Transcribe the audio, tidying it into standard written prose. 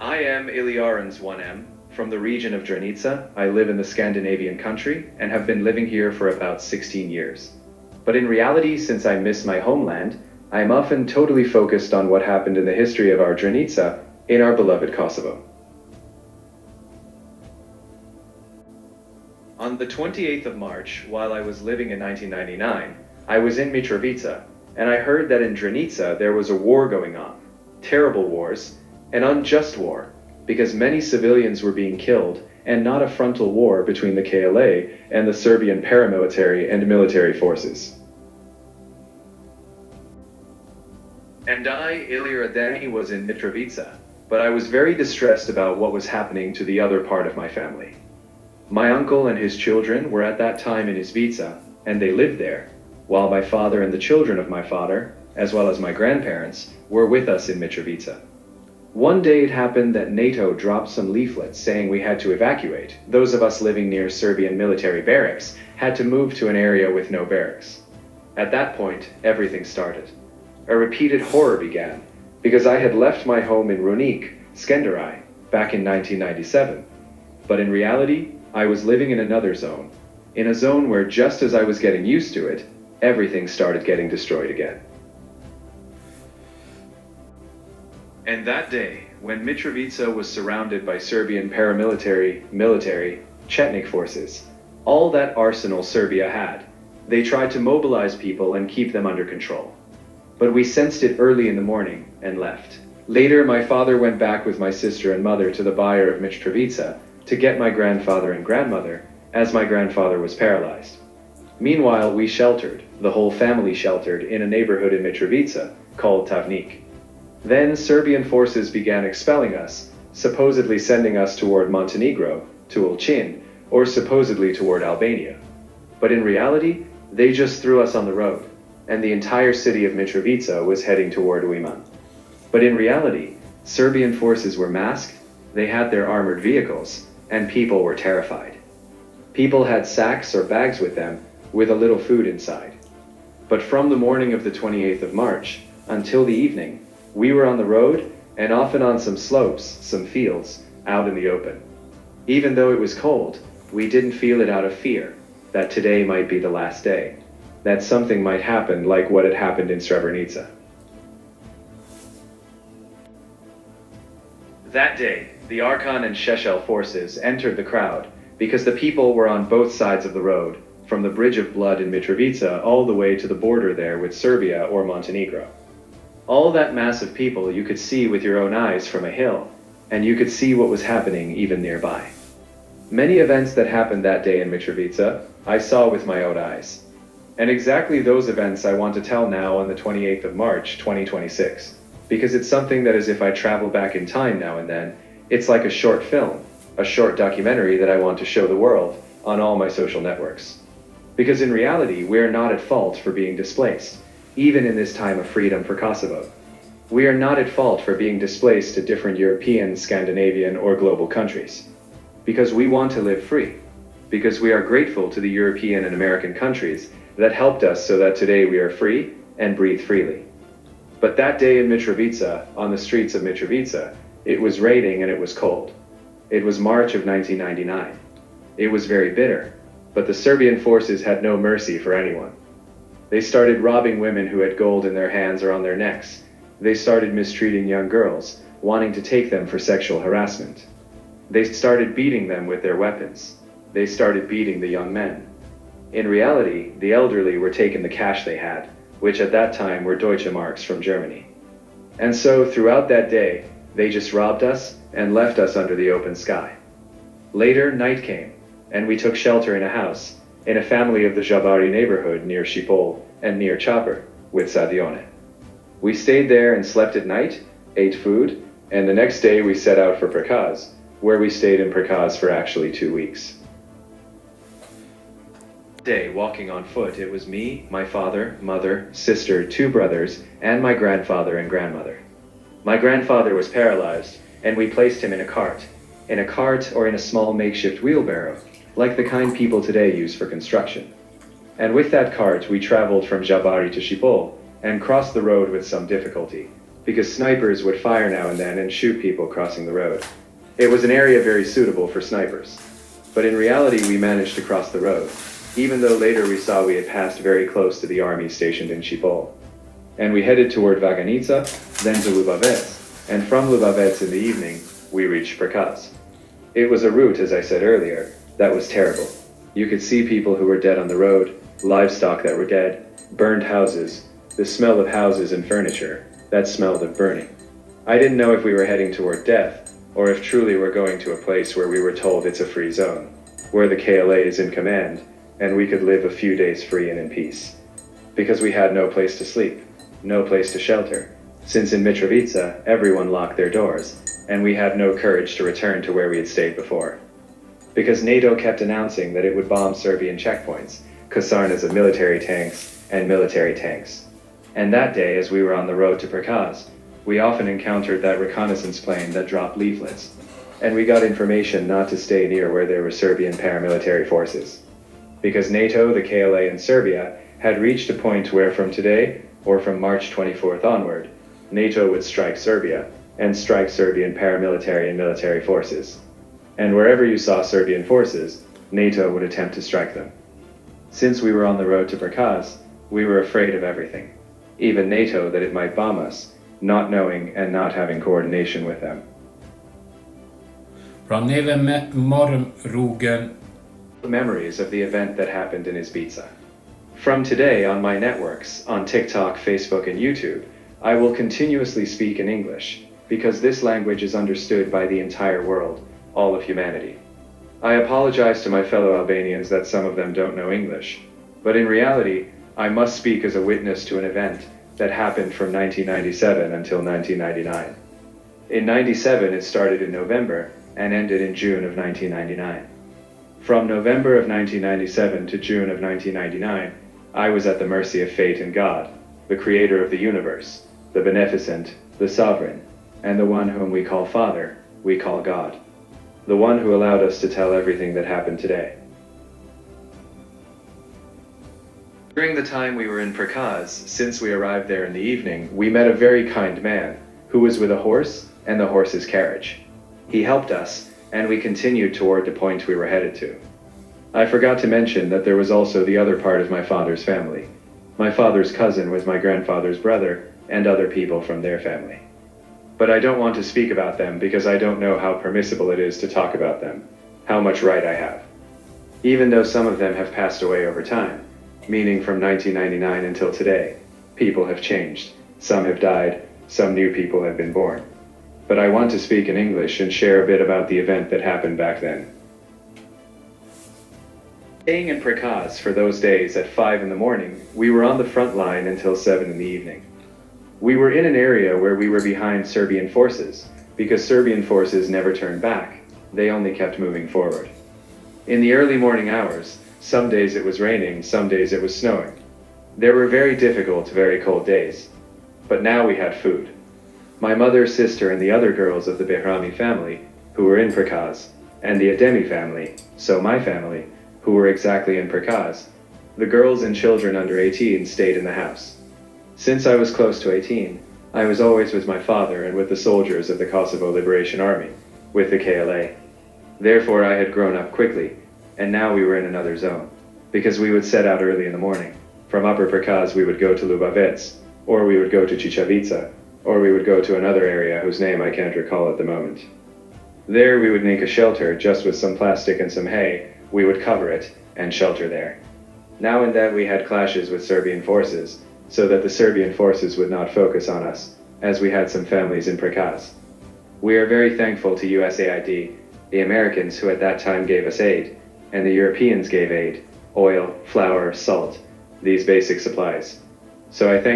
I am Iliarans 1M, from the region of Drenica. I live in the Scandinavian country and have been living here for about 16 years. But in reality, since I miss my homeland, I am often totally focused on what happened in the history of our Drenica in our beloved Kosovo. On the 28th of March, while I was living in 1999, I was in Mitrovica, and I heard that in Drenica there was a war going on. Terrible wars, an unjust war, because many civilians were being killed, and not a frontal war between the KLA and the Serbian paramilitary and military forces. And I, Ilir Adani, was in Mitrovica, but I was very distressed about what was happening to the other part of my family. My uncle and his children were at that time in Izvica, and they lived there, while my father and the children of my father, as well as my grandparents, were with us in Mitrovica. One day it happened that NATO dropped some leaflets saying we had to evacuate. Those of us living near Serbian military barracks had to move to an area with no barracks. At that point, everything started. A repeated horror began, because I had left my home in Runik, Skenderai, back in 1997. But in reality, I was living in another zone. In a zone where just as I was getting used to it, everything started getting destroyed again. And that day, when Mitrovica was surrounded by Serbian military, Chetnik forces, all that arsenal Serbia had, they tried to mobilize people and keep them under control. But we sensed it early in the morning and left. Later, my father went back with my sister and mother to the buyer of Mitrovica to get my grandfather and grandmother, as my grandfather was paralyzed. Meanwhile, we sheltered, the whole family sheltered, in a neighborhood in Mitrovica called Tavnik. Then Serbian forces began expelling us, supposedly sending us toward Montenegro, to Olchin, or supposedly toward Albania. But in reality, they just threw us on the road, and the entire city of Mitrovica was heading toward Uiman. But in reality, Serbian forces were masked, they had their armored vehicles, and people were terrified. People had sacks or bags with them, with a little food inside. But from the morning of the 28th of March, until the evening, we were on the road, and often on some slopes, some fields, out in the open. Even though it was cold, we didn't feel it out of fear, that today might be the last day, that something might happen like what had happened in Srebrenica. That day, the Arkan and Shechel forces entered the crowd, because the people were on both sides of the road, from the Bridge of Blood in Mitrovica all the way to the border there with Serbia or Montenegro. All that mass of people you could see with your own eyes from a hill, and you could see what was happening even nearby. Many events that happened that day in Mitrovica, I saw with my own eyes. And exactly those events I want to tell now on the 28th of March, 2026. Because it's something that as if I travel back in time now and then, it's like a short film, a short documentary that I want to show the world on all my social networks. Because in reality, we're not at fault for being displaced, even in this time of freedom for Kosovo. We are not at fault for being displaced to different European, Scandinavian, or global countries. Because we want to live free. Because we are grateful to the European and American countries that helped us so that today we are free and breathe freely. But that day in Mitrovica, on the streets of Mitrovica, it was raining and it was cold. It was March of 1999. It was very bitter, but the Serbian forces had no mercy for anyone. They started robbing women who had gold in their hands or on their necks. They started mistreating young girls, wanting to take them for sexual harassment. They started beating them with their weapons. They started beating the young men. In reality, the elderly were taking the cash they had, which at that time were Deutsche Marks from Germany. And so throughout that day, they just robbed us and left us under the open sky. Later, night came, and we took shelter in a house, in a family of the Jabari neighborhood near Shipol and near Chopper, with Sadione. We stayed there and slept at night, ate food, and the next day we set out for Prikaz, where we stayed in Prikaz for actually 2 weeks. Day walking on foot, it was me, my father, mother, sister, 2 brothers, and my grandfather and grandmother. My grandfather was paralyzed, and we placed him in a cart or in a small makeshift wheelbarrow, like the kind people today use for construction. And with that cart we traveled from Jabari to Shipol, and crossed the road with some difficulty, because snipers would fire now and then and shoot people crossing the road. It was an area very suitable for snipers. But in reality we managed to cross the road, even though later we saw we had passed very close to the army stationed in Chipol. And we headed toward Vaganica, then to Lubavec, and from Lubavec in the evening, we reached Prikaz. It was a route, as I said earlier, that was terrible. You could see people who were dead on the road, livestock that were dead, burned houses, the smell of houses and furniture, that smelled of burning. I didn't know if we were heading toward death, or if truly we're going to a place where we were told it's a free zone, where the KLA is in command, and we could live a few days free and in peace. Because we had no place to sleep, no place to shelter, since in Mitrovica everyone locked their doors, and we had no courage to return to where we had stayed before. Because NATO kept announcing that it would bomb Serbian checkpoints, kasarnas of military tanks, and military tanks. And that day, as we were on the road to Prikaz, we often encountered that reconnaissance plane that dropped leaflets, and we got information not to stay near where there were Serbian paramilitary forces. Because NATO, the KLA, and Serbia had reached a point where from today, or from March 24th onward, NATO would strike Serbia, and strike Serbian paramilitary and military forces. And wherever you saw Serbian forces, NATO would attempt to strike them. Since we were on the road to Prikaz, we were afraid of everything, even NATO, that it might bomb us, not knowing and not having coordination with them. Memories of the event that happened in Izbica. From today on my networks, on TikTok, Facebook, and YouTube, I will continuously speak in English, because this language is understood by the entire world, all of humanity. I apologize to my fellow Albanians that some of them don't know English, but in reality, I must speak as a witness to an event that happened from 1997 until 1999. In 97 it started in November and ended in June of 1999. From November of 1997 to June of 1999, I was at the mercy of fate and God, the creator of the universe, the beneficent, the sovereign, and the one whom we call Father, we call God. The one who allowed us to tell everything that happened today. During the time we were in Prikaz, since we arrived there in the evening, we met a very kind man, who was with a horse and the horse's carriage. He helped us, and we continued toward the point we were headed to. I forgot to mention that there was also the other part of my father's family. My father's cousin was my grandfather's brother, and other people from their family. But I don't want to speak about them because I don't know how permissible it is to talk about them, how much right I have. Even though some of them have passed away over time, meaning from 1999 until today, people have changed, some have died, some new people have been born. But I want to speak in English and share a bit about the event that happened back then. Staying in Prikaz for those days at 5 in the morning, we were on the front line until 7 in the evening. We were in an area where we were behind Serbian forces, because Serbian forces never turned back, they only kept moving forward. In the early morning hours, some days it was raining, some days it was snowing. There were very difficult, very cold days. But now we had food. My mother, sister, and the other girls of the Behrami family, who were in Prikaz, and the Ademi family, so my family, who were exactly in Prikaz, the girls and children under 18 stayed in the house. Since I was close to 18, I was always with my father and with the soldiers of the Kosovo Liberation Army, with the KLA. Therefore I had grown up quickly, and now we were in another zone, because we would set out early in the morning. From Upper Prikaz we would go to Lubavec, or we would go to Chichavica, or we would go to another area whose name I can't recall at the moment. There we would make a shelter just with some plastic and some hay. We would cover it and shelter there. Now and then we had clashes with Serbian forces, so that the Serbian forces would not focus on us, as we had some families in Prikaz. We are very thankful to USAID, the Americans who at that time gave us aid, and the Europeans gave aid, oil, flour, salt, these basic supplies. So I thank